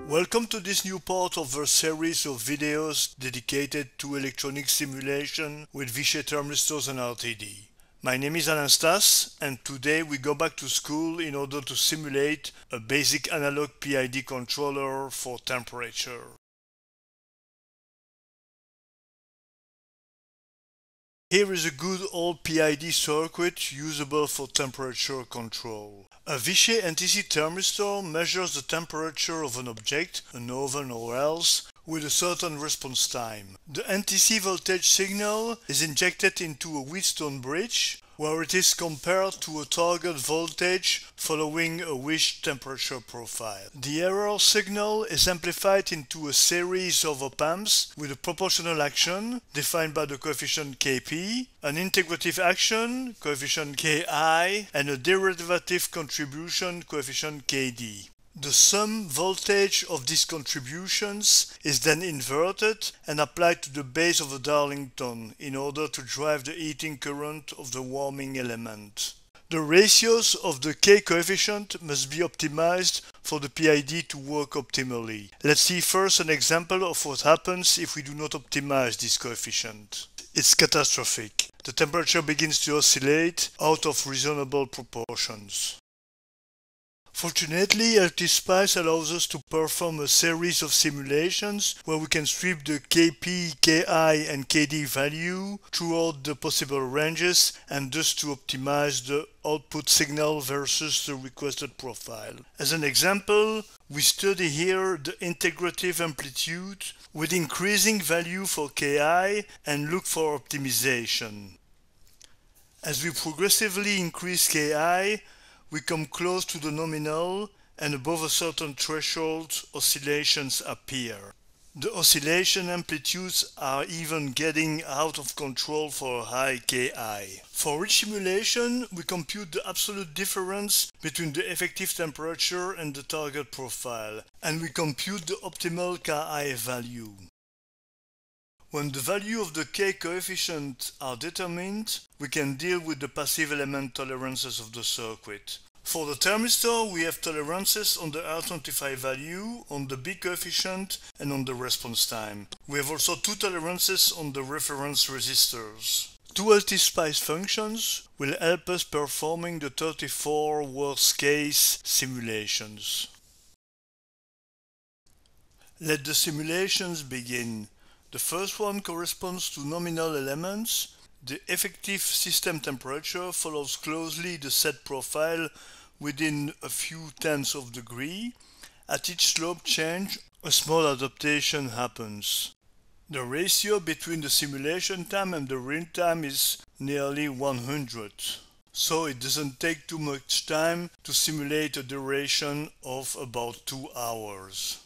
Welcome to this new part of our series of videos dedicated to electronic simulation with Vishay thermistors and RTD. My name is LTspice, and today we go back to school in order to simulate a basic analog PID controller for temperature. Here is a good old PID circuit usable for temperature control. A Vishay NTC thermistor measures the temperature of an object, an oven or else, with a certain response time. The NTC voltage signal is injected into a Wheatstone bridge, where it is compared to a target voltage following a wished temperature profile. The error signal is amplified into a series of op-amps with a proportional action defined by the coefficient Kp, an integrative action, coefficient Ki, and a derivative contribution, coefficient Kd. The sum voltage of these contributions is then inverted and applied to the base of the Darlington in order to drive the heating current of the warming element. The ratios of the K coefficient must be optimized for the PID to work optimally. Let's see first an example of what happens if we do not optimize this coefficient. It's catastrophic. The temperature begins to oscillate out of reasonable proportions. Fortunately, LTspice allows us to perform a series of simulations where we can strip the Kp, Ki, and Kd value throughout the possible ranges and thus to optimize the output signal versus the requested profile. As an example, we study here the integrative amplitude with increasing value for Ki and look for optimization. As we progressively increase Ki, we come close to the nominal, and above a certain threshold, oscillations appear. The oscillation amplitudes are even getting out of control for a high Ki. For each simulation, we compute the absolute difference between the effective temperature and the target profile, and we compute the optimal Ki value. When the value of the K coefficient are determined, we can deal with the passive element tolerances of the circuit. For the thermistor, we have tolerances on the R25 value, on the B coefficient, and on the response time. We have also two tolerances on the reference resistors. Two LTspice functions will help us performing the 34 worst-case simulations. Let the simulations begin. The first one corresponds to nominal elements. The effective system temperature follows closely the set profile within a few tenths of a degree. At each slope change, a small adaptation happens. The ratio between the simulation time and the real time is nearly 100. So it doesn't take too much time to simulate a duration of about 2 hours.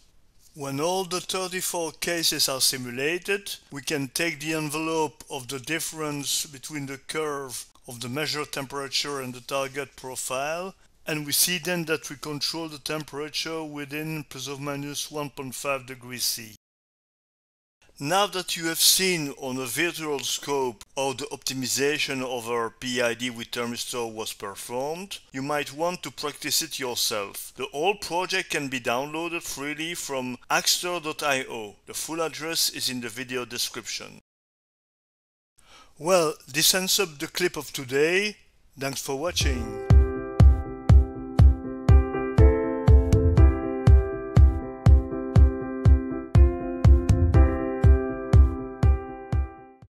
When all the 34 cases are simulated, we can take the envelope of the difference between the curve of the measured temperature and the target profile, and we see then that we control the temperature within plus or minus 1.5 degrees C. Now that you have seen on a virtual scope how the optimization of our PID with thermistor was performed, you might want to practice it yourself. The whole project can be downloaded freely from axter.io. The full address is in the video description. Well, this ends up the clip of today. Thanks for watching.